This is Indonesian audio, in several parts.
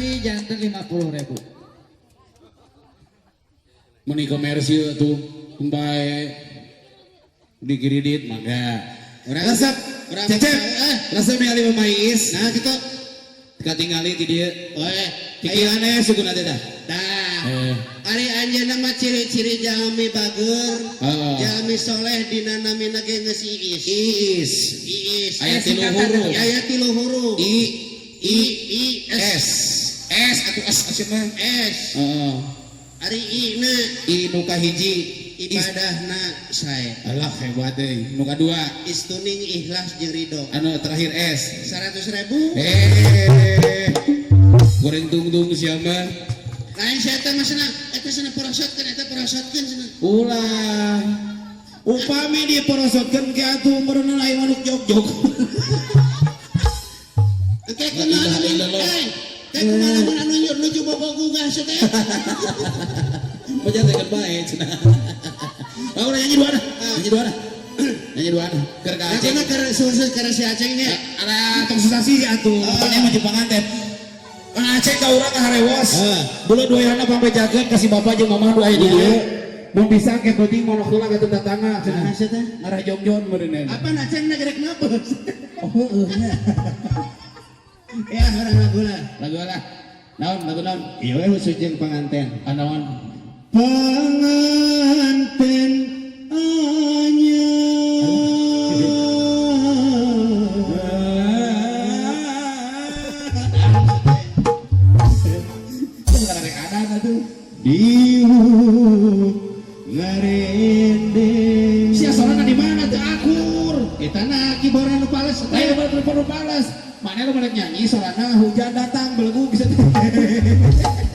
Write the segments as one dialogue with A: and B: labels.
A: tadi jantan 50.000.
B: Meni komersil tuh umpai di kredit mangga. Resep cecep resep ningali memais. Nah gitu. Katingali ti dieu. Pikirannya suku nanti dah.
C: Ari anjeunna mah ciri-ciri jalmi bager, jalmi soleh dina namina ge geus iis.
B: Aya 3 huruf.
C: Aya 3 huruf.
B: S atuh S asieuna.
C: S. Ari I na
B: I nu kahiji
C: ibadahna sae.
B: Alah hebat deui. Nu kadua
C: Istuning ikhlas jeung ridho.
B: anu terakhir S
C: 100.000.
B: Goreng tungtung siapa?
C: Lain saya teh masana eta sana porosotkeun eta porosotkeun sana.
B: Ulah. Upami diporosotkeun ke atuh meureun aya manuk jog-jog.
C: Engke kumaha teh kumaha mun anu nuju bogo gugah teh.
B: Menjantekeun bae cenah. Udah nyanyi dua dah. Nyanyi dua dah. Keur ka Aceh.
C: Kana keur susu keur si Aceh nya.
B: Ada tong sensasi atuh. Pokoknya mah panganten. Aceh ka urang harewos. Bulu doyanna pampejakeun kasih bapak jeung mama aya di dieu. Mun bisa ke penting molok heula ka tetangga cenah. Ngarah jongjon meureun.
C: Apa nacengna gerek napeus?
B: Oh heueuh nya.
C: Ya orang lagu lah.
B: Lagu lah. Naon?
C: Iya we khusus jeung panganten.
B: Anaon?
C: Panganten ngarende
B: sia sorana di mana teu akur
C: eta na kiboran nu pales
B: lain nu pales mana lu merek nyanyi sorana hujan datang belegu bisa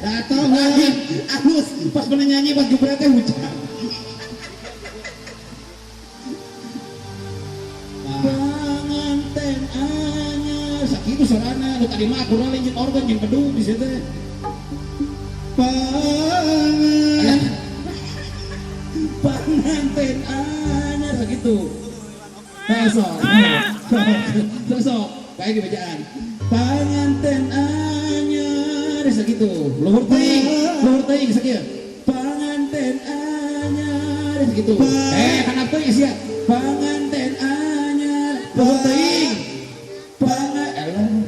C: datang lagi
B: anus pas mana nyanyi pas jubret teh hujan
C: panganten anyar
B: sakitu sorana lu tadi mah akur lain jeung organ jeung pedung di situ teh
C: panganten anyar
B: segitu sok kayak di bacaan
C: panganten anyar
B: segitu luhur teuing sakieu
C: panganten anyar
B: segitu kana teuing sia
C: panganten anyar
B: luhur teuing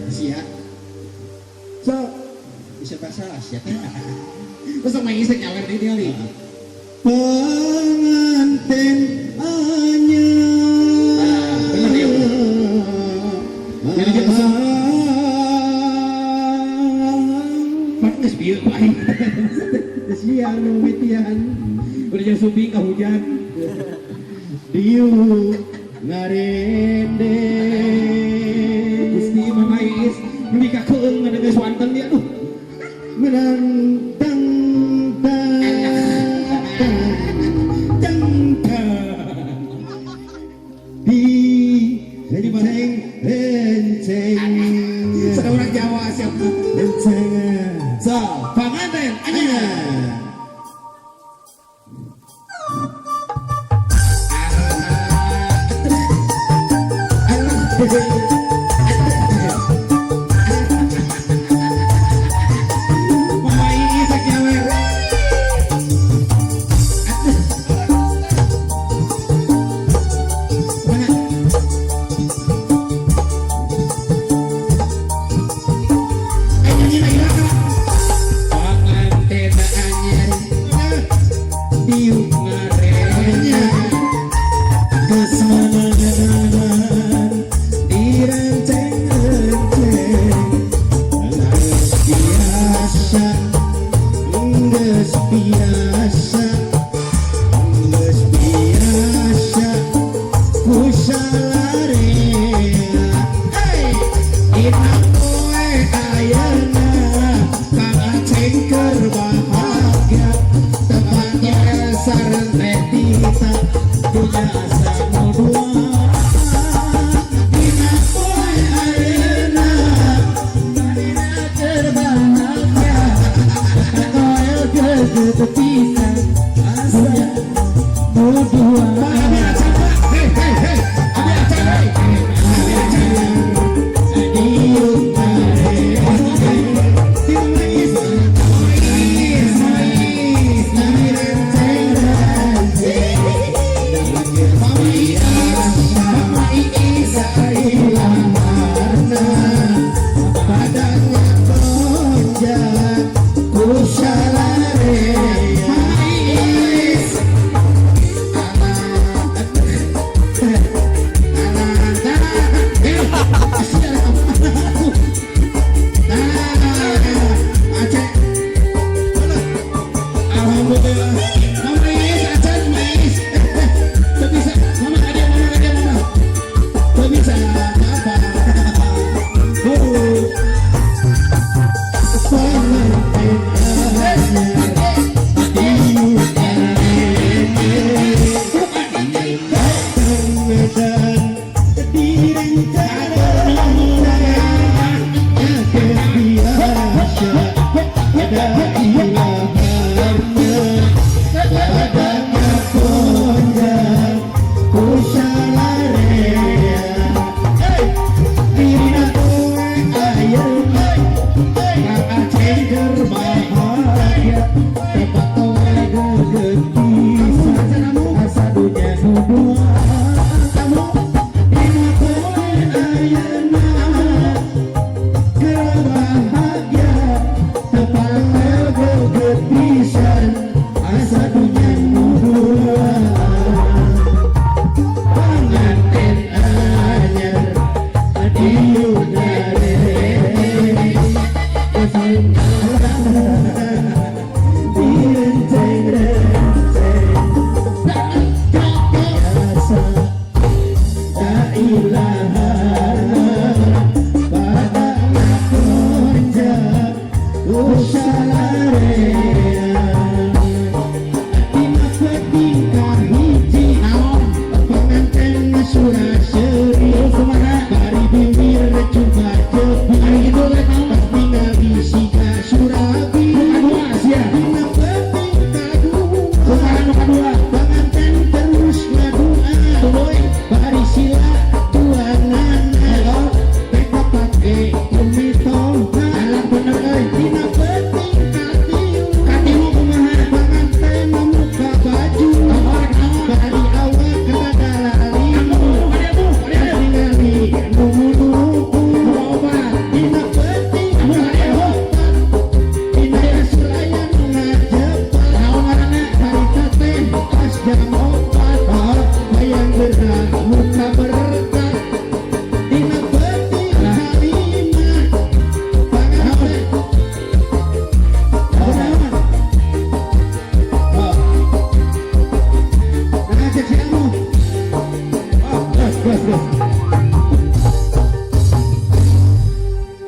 C: sia so bisa pasalah sia
B: terus main iseng nyawer di dia nih
C: panganten anyar
B: bener ya jadi dia pesan panas bieu baik
C: siang mimitian
B: udah jam subi ka hujan
C: diu ngarende
B: Gusti mamais nu ka keung ngadeges wanten dia aduh
C: menang tang di renceng
B: sada urang Jawa siapa
C: renceng
B: so panganten anyar
C: kesmanaganan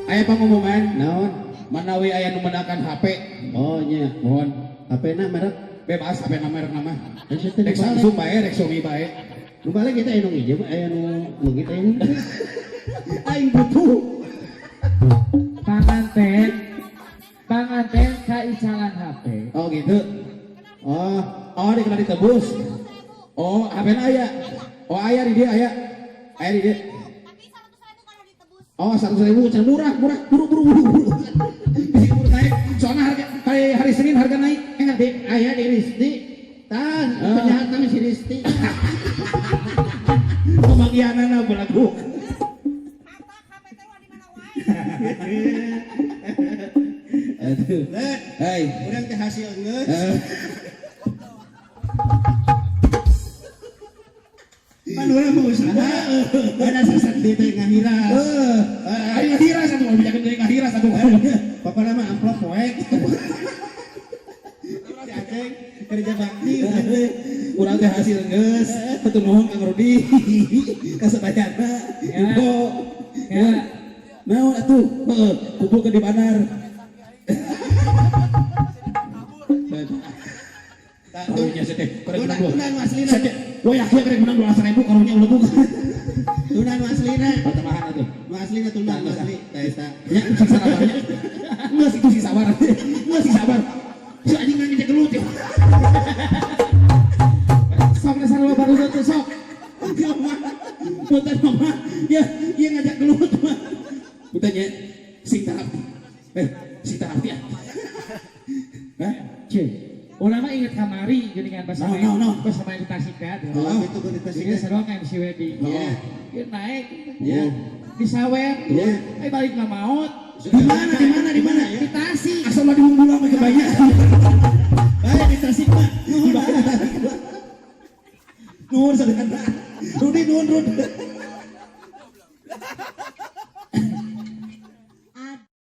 B: Aya pengumuman naon manawi aya nu meunangkan HP.
C: Oh nya.
B: Mohon
C: HP-na merek
B: bebas HP na merek nama.
C: Rek
B: Rek Samsung bae, rek Xiaomi bae.
C: nu balik kita anu hijau aya nu leungit aya nu. Aing butuh.
A: Panganten kaicalan HP.
B: Oh gitu. Oh di kana ditebus. Oh HP na aya. Oh aya di dia aya. Aya di dia. Oh 100.000 can murah buru bisa buru naik soalnya harga hari Senin harga naik enggak deh
C: Aya di Risti. Tan, penjahat kami si Risti.
B: pembagianana belagu aduh hai
C: Urang teh hasil geus. Pan urang mau usaha. Ada sesat di teh ngahiras.
B: ayo ngahiras atuh mau bijakeun deui ngahiras atuh
C: Papa nama amplop poek. Si Aceng kerja bakti.
B: urang teh hasil geus hatur nuhun Kang Rudi kasadayana info
A: Ya.
B: naon atuh kumpul ke di bandar karunya sedeh
C: Tunan maslina.
B: gua yakin kerek menang 12.000 karunya uleuk
C: Tunan maslina.
B: tambahan atuh
C: Maslina tunan masli. Tah eta.
B: nya saksana banyak geus itu si sabar geus si sabar si anjing ngajak gelut ya
A: Sok dasar lo baru satu sok.
B: Punten mama ya iya ngajak gelut mah puntennya sing tahap sing tahap ya hah
A: Cek. Orang mah inget kamari geuningan pas pas main di Tasika.
C: Oh, itu gua di Tasika.
A: Ini seru MC wedding.
C: Iya.
A: Dia naik.
C: Iya.
A: Di Sawer.
C: Iya.
A: Balik nggak maut.
C: Di mana?
A: Di Tasik.
B: asal mah diunggulang ke banyak
C: Baik di Tasik mah.
B: nuhun sadayana Rudi nuhun